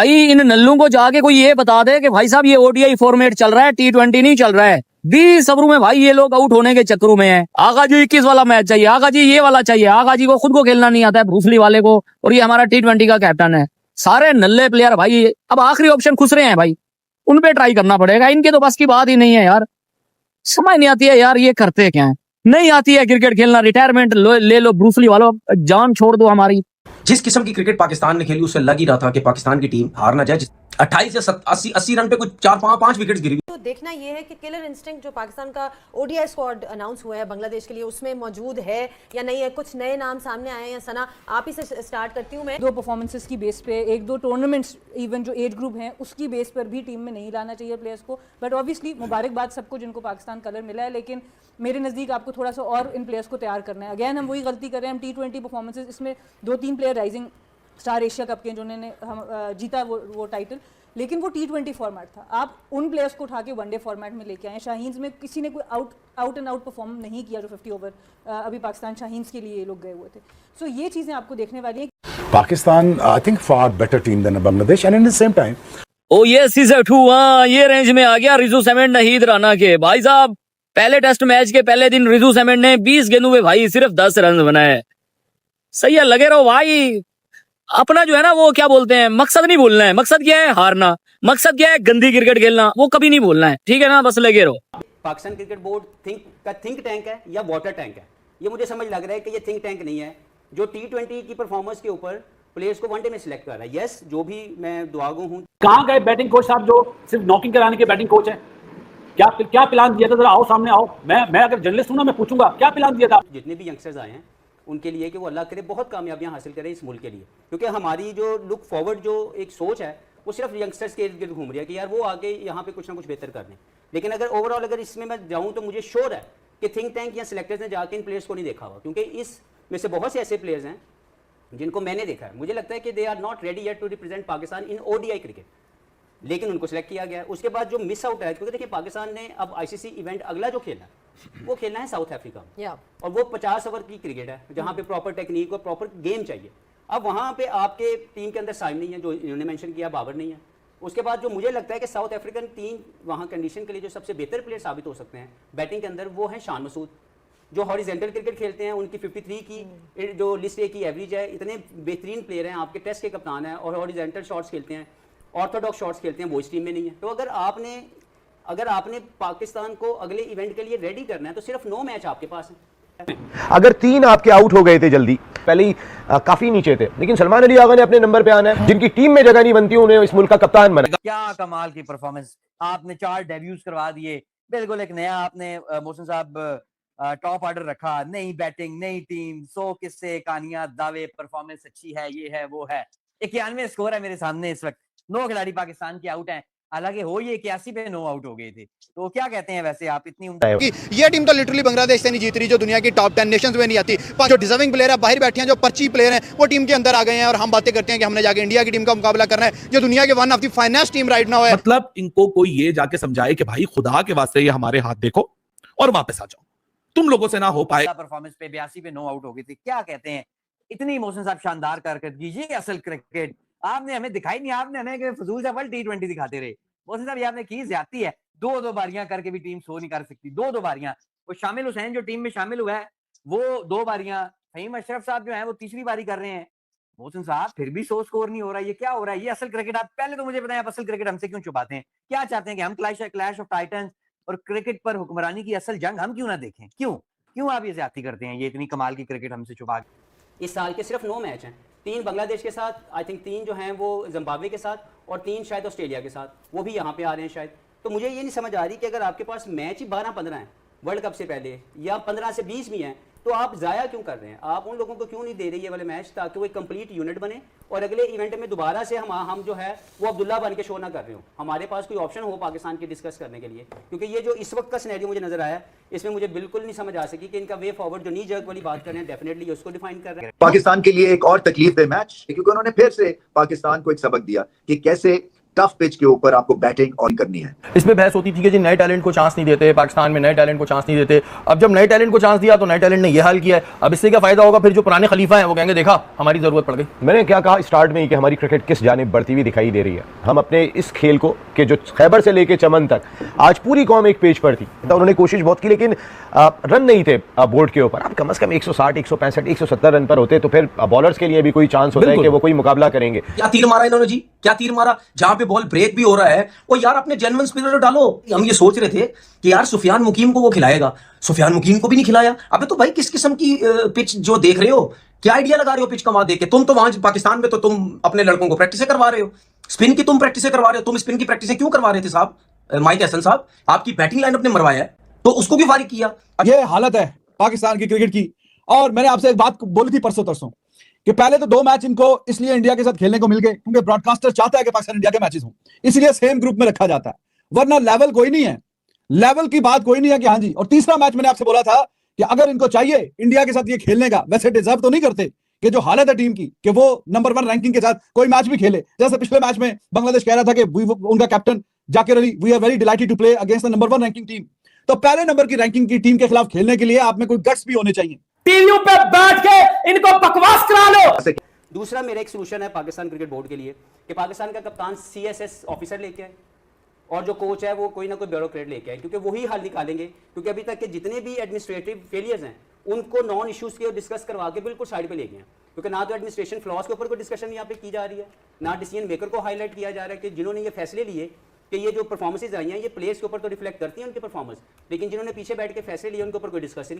भाई इन नल्लू को जाके कोई ये बता दे कि भाई साहब ये ओडीआई फॉर्मेट चल रहा है, T20 नहीं चल रहा है। 20 ओवरों में भाई ये लोग आउट होने के चक्करों में हैं। आगा जी 21 वाला मैच चाहिए, आगा जी ये वाला चाहिए, आगा जी को खुद को खेलना नहीं आता है, ब्रूसली वाले को, और ये हमारा T20 का कैप्टन है। सारे नल्ले प्लेयर भाई, अब आखिरी ऑप्शन खुश रहे हैं भाई, उन पे ट्राई करना पड़ेगा। इनके तो बस की बात ही नहीं है यार, समझ नहीं आती है यार ये करते क्या है। नहीं आती है क्रिकेट खेलना, रिटायरमेंट ले लो ब्रूसली वालों, जान छोड़ दो हमारी। जिस किस्म की क्रिकेट पाकिस्तान ने खेली उससे लग ही रहा था कि पाकिस्तान की टीम हार ना जाए। 28 या 80 रन पे कुछ 4-5 विकेट्स गिरी। तो देखना यह है कि किलर इंस्टिंक्ट जो पाकिस्तान का ओडीआई स्क्वाड अनाउंस हुआ है बांग्लादेश के लिए, उसमें मौजूद है या नहीं है। कुछ नए नाम सामने आए हैं। सना, आप ही से स्टार्ट करती हूँ मैं। 2 परफॉर्मेंसेस की बेस पे, 1-2 टूर्नामेंट्स, इवन जो एज ग्रुप हैं उसकी बेस पर भी टीम में नहीं लाना चाहिए प्लेयर्स को। बट ऑब्वियसली मुबारकबाद सबको जिनको पाकिस्तान कलर मिला है, लेकिन मेरे नज़दीक आपको थोड़ा सा और इन प्लेयर्स को तैयार करना है। अगैन हम वही गलती कर रहे हैं, हम T20 परफॉर्मेंसेस, इसमें 2-3 player rising star Asia cup के जिन्होंने हम जीता वो टाइटल, लेकिन वो T20 फॉर्मेट था। आप उन प्लेयर्स को उठा के वनडे फॉर्मेट में लेके आए। शाहीन्स में किसी ने कोई आउट एंड आउट परफॉर्म नहीं किया जो 50 ओवर अभी पाकिस्तान शाहीन्स के लिए ये लोग गए हुए थे। सो ये चीज़ें आपको देखने वाली हैं। Pakistan I think far better team than Bangladesh and in the same time oh ये ये रेंज में आ गया रिजू सेमेंट नहीद राना के। भाई साहब पहले टेस्ट मैच के पहले दिन रिजू सेमेंट ने 20 गेंदों में भाई सिर्फ 10 रन बनाए। सही है, लगे रहो भाई। अपना जो है ना वो क्या बोलते हैं, मकसद नहीं बोलना है। मकसद क्या है? हारना। मकसद क्या है? गंदी क्रिकेट खेलना। वो कभी नहीं बोलना है, ठीक है ना? बस लगे रहो। Pakistan cricket board think tank है या वाटर टैंक है, ये मुझे समझ लग रहा है कि ये थिंक टैंक नहीं है जो T20 की परफॉर्मेंस के ऊपर प्लेयर्स को वनडे में सिलेक्ट कर रहा है। यस, जो भी मैं दुआगो हूँ। कहाँ गए बैटिंग कोच साहब जो सिर्फ नॉकिंग कराने के बैटिंग कोच हैं? क्या प्लान दिया था? जरा आओ सामने आओ। मैं अगर जर्नलिस्ट हूँ ना, मैं पूछूंगा क्या प्लान दिया था। जितने भी यंगस्टर्स आए हैं उनके लिए कि वो अल्लाह करे बहुत कामयाबियां हासिल करें इस मुल्क के लिए, क्योंकि हमारी जो लुक फॉरवर्ड जो एक सोच है वो सिर्फ यंगस्टर्स के इर्द गिर्द घूम रही है कि यार वो आगे यहाँ पे कुछ ना कुछ बेहतर कर दें। लेकिन अगर ओवरऑल अगर इसमें मैं जाऊँ तो मुझे श्योर है कि थिंक टैंक या सिलेक्टर्स ने जाके इन प्लेयर्स को नहीं देखा हुआ, क्योंकि इस में से बहुत से ऐसे प्लेयर्स हैं जिनको मैंने देखा है। मुझे लगता है कि they are not ready yet to represent Pakistan in ODI cricket, लेकिन उनको सिलेक्ट किया गया। उसके बाद जो मिस आउट है, क्योंकि देखिए पाकिस्तान ने अब ICC इवेंट अगला जो खेलना है वो खेलना है साउथ अफ्रीका में, और वो 50 ओवर की क्रिकेट है जहां पे प्रॉपर टेक्निक और प्रॉपर गेम चाहिए। अब वहां पे आपके टीम के अंदर साइम नहीं है, जो इन्होंने मेंशन किया, बाबर नहीं है। उसके बाद जो मुझे लगता है कि साउथ अफ्रीकन टीम वहां कंडीशन के लिए जो सबसे बेहतर प्लेयर साबित हो सकते हैं बैटिंग के अंदर, वो है शान मसूद, जो हॉरिजेंटल क्रिकेट खेलते हैं। उनकी 53 की जो लिस्ट ए की एवरेज है, इतने बेहतरीन प्लेयर हैं, आपके टेस्ट के कप्तान हैं, और हॉरिजेंटल शॉट्स खेलते हैं, ऑर्थोडॉक्स शॉट्स खेलते हैं, वो इस टीम में नहीं है। तो अगर आपने पाकिस्तान को अगले इवेंट के लिए रेडी करना है तो सिर्फ 9 मैच आपके पास है। अगर 3 आपके आउट हो गए थे जल्दी, पहले ही काफी नीचे थे, लेकिन सलमान अली आगा ने अपने नंबर पे आना है। जिनकी टीम में जगह नहीं बनती उन्हें इस मुल्क का कप्तान बना। क्या कमाल की परफॉर्मेंस, आपने 4 डेब्यूज करवा दिए, बिल्कुल एक नया आपने मोहसिन साहब टॉप ऑर्डर रखा। नई बैटिंग, नई टीम, 100 किस्से, कहानियां, दावे, परफॉर्मेंस अच्छी है, ये है वो है। 91 स्कोर है मेरे सामने इस वक्त। 9 खिलाड़ी पाकिस्तान के आउट हैं, हालांकि हो ये 81 पे 9 आउट हो गए थे। तो क्या कहते हैं वैसे आप? इतनी उम्दा ये टीम तो लिटरली बांग्लादेश से नहीं जीत रही, जो दुनिया की टॉप 10 नेशंस में नहीं आती। जो डिजर्विंग प्लेयर है बाहर बैठे हैं, जो पर्ची प्लेयर हैं, वो टीम के अंदर आ गए हैं, और हम बातें करते हैं कि हमने जाके इंडिया की टीम का मुकाबला करना है, जो दुनिया के one of the finest team right now है। मतलब इनको कोई ये जाके समझाए कि भाई खुदा के वास्ते ये हमारे हाथ देखो और वापस आ जाओ, तुम लोगों से ना हो पाए। परफॉर्मेंस पे 82 पे 9 आउट हो गए थे। क्या कहते हैं? इतनी मोहसिन साहब शानदार कारकर्दगी, ये असल क्रिकेट आपने हमें दिखाई नहीं। आपने हमें फजूल से T20 दिखाते रहे। मोहसिन साहब ये आपने की ज्यादती है। 2-2 बारियां करके भी टीम सो नहीं कर सकती। 2-2 बारियां। वो शामिल हुसैन जो टीम में शामिल हुआ है वो 2 बारियां, फहीम अशरफ साहब जो है वो तीसरी बारी कर रहे हैं। मोहसिन साहब फिर भी 100 स्कोर नहीं हो रहा, ये क्या हो रहा है? ये असल क्रिकेट आप पहले तो मुझे बताएं, आप असल क्रिकेट हमसे क्यों छुपाते हैं? क्या चाहते हैं कि हम क्लैश ऑफ टाइटंस और क्रिकेट पर हुक्मरानी की असल जंग हम क्यों ना देखें? क्यों आप ये ज्यादती करते हैं? ये इतनी कमाल की क्रिकेट हमसे छुपा के। इस साल के सिर्फ 9 मैच हैं, 3 बांग्लादेश के साथ, आई थिंक 3 जो हैं वो जिम्बाब्वे के साथ, और 3 शायद ऑस्ट्रेलिया के साथ, वो भी यहाँ पे आ रहे हैं शायद। तो मुझे ये नहीं समझ आ रही कि अगर आपके पास मैच ही 12-15 हैं वर्ल्ड कप से पहले, या 15 से 20 भी हैं, तो आप ज़ाया क्यों कर रहे हैं? आप उन लोगों को क्यों नहीं दे रहे ये वाले मैच, ताकि वो एक कंप्लीट यूनिट बने और अगले इवेंट में दोबारा से हम जो है वो अब्दुल्ला बन के शो ना कर रहे हो। हमारे पास कोई ऑप्शन हो पाकिस्तान की डिस्कस करने के लिए, क्योंकि ये जो इस वक्त का सिनेरियो मुझे नजर आया, इसमें मुझे बिल्कुल नहीं समझ आ सकी कि इनका वे फॉरवर्ड जो नी जर्क वाली बात कर रहे हैं, डेफिनेटली उसको डिफाइन कर रहे हैं। पाकिस्तान के लिए एक और तकलीफ दे मैच, क्योंकि उन्होंने फिर से पाकिस्तान को एक सबक दिया कि कैसे टफ पिच के ऊपर आपको बैटिंग ऑन करनी है। इसमें बहस होती थी कि जी नए टैलेंट को चांस नहीं देते, पाकिस्तान में नए टैलेंट को चांस नहीं देते। अब जब नए टैलेंट को चांस दिया तो नए टैलेंट ने ये हाल किया है। अब इससे क्या फायदा होगा? फिर जो पुराने खलीफा हैं वो कहेंगे देखा हमारी जरूरत पड़ गई। मैंने क्या कहा स्टार्ट में ही कि हमारी क्रिकेट किस जानिब बढ़ती हुई दिखाई दे रही है। हम अपने इस खेल को कि जो खैबर से लेके चमन तक आज पूरी कौम एक पेज पर थी, तो उन्होंने कोशिश बहुत की लेकिन रन नहीं थे बोर्ड के ऊपर। अब कम से कम 160, 165, 170 रन पर होते तो फिर बॉलर्स के लिए भी कोई चांस होता है कि वो कोई मुकाबला करेंगे। क्या तीर मारा इन्होंने जी, क्या तीर मारा जहां पे बॉल ब्रेक भी हो रहा है। वो यार अपने जेन्युइन स्पिनर डालो। हम ये सोच रहे थे कि यार सुफियान मुकीम को वो खिलाएगा, सुफियान मुकीम को भी नहीं खिलाया। अबे तो भाई किस किस्म की पिच जो देख रहे हो, क्या आइडिया लगा रहे हो पिच का वहां देख के? तुम तो वहां पाकिस्तान में तो तुम अपने लड़कों को प्रैक्टिस करवा रहे हो, स्पिन की तुम प्रैक्टिस करवा रहे हो। तुम स्पिन की प्रैक्टिस क्यों करवा रहे थे साहब? माइक हसन साहब, आपकी बैटिंग लाइनअप ने मरवाया है तो उसको भी फारिग किया। ये हालत है पाकिस्तान की क्रिकेट की। और मैंने आपसे एक बात बोली थी परसों तरसों कि पहले तो 2 मैच इनको इसलिए इंडिया के साथ खेलने को मिल गए क्योंकि ब्रॉडकास्टर चाहता है कि पाकिस्तान इंडिया के मैचेस हों, इसलिए सेम ग्रुप में रखा जाता है, वरना लेवल कोई नहीं है, लेवल की बात कोई नहीं है कि हाँ जी। और तीसरा मैच मैंने आपसे बोला था कि अगर इनको चाहिए इंडिया के साथ ये खेलने का, वैसे डिजर्व तो नहीं करते कि जो हालत है टीम की कि वो नंबर 1 रैंकिंग के साथ कोई मैच भी खेले। जैसे पिछले मैच में बांग्लादेश कह रहा था कि उनका captain Zakir Ali, we are very delighted to play against the number 1 ranking team. तो पहले नंबर की रैंकिंग की टीम के खिलाफ खेलने के लिए आप में कोई गट्स भी होने चाहिए। टीवियों पे बैठ के इनको बकवास करा लो। दूसरा मेरा एक सोल्यूशन है पाकिस्तान क्रिकेट बोर्ड के लिए कि पाकिस्तान का कप्तान CSS ऑफिसर लेके आए और जो कोच है वो कोई ना कोई ब्यूरोक्रेट लेके आए, क्योंकि वही हल निकालेंगे। क्योंकि अभी तक के जितने भी एडमिनिस्ट्रेटिव फेलियर्स हैं उनको नॉन इश्यूज के डिस्कस करवा के बिल्कुल साइड पे ले गए हैं, क्योंकि ना तो एडमिनिस्ट्रेशन फ्लॉज के ऊपर कोई डिस्कशन यहाँ पे की जा रही है, ना डिसीजन मेकर को हाईलाइट किया जा रहा है कि जिन्होंने ये फैसले लिए कि ये जो परफॉर्मेंसेज आई हैं ये प्लेयर्स के ऊपर तो रिफ्लेक्ट करती हैं उनके परफॉर्मेंस, लेकिन जिन्होंने पीछे बैठ के फैसले लिए उनके ऊपर कोई डिस्कशन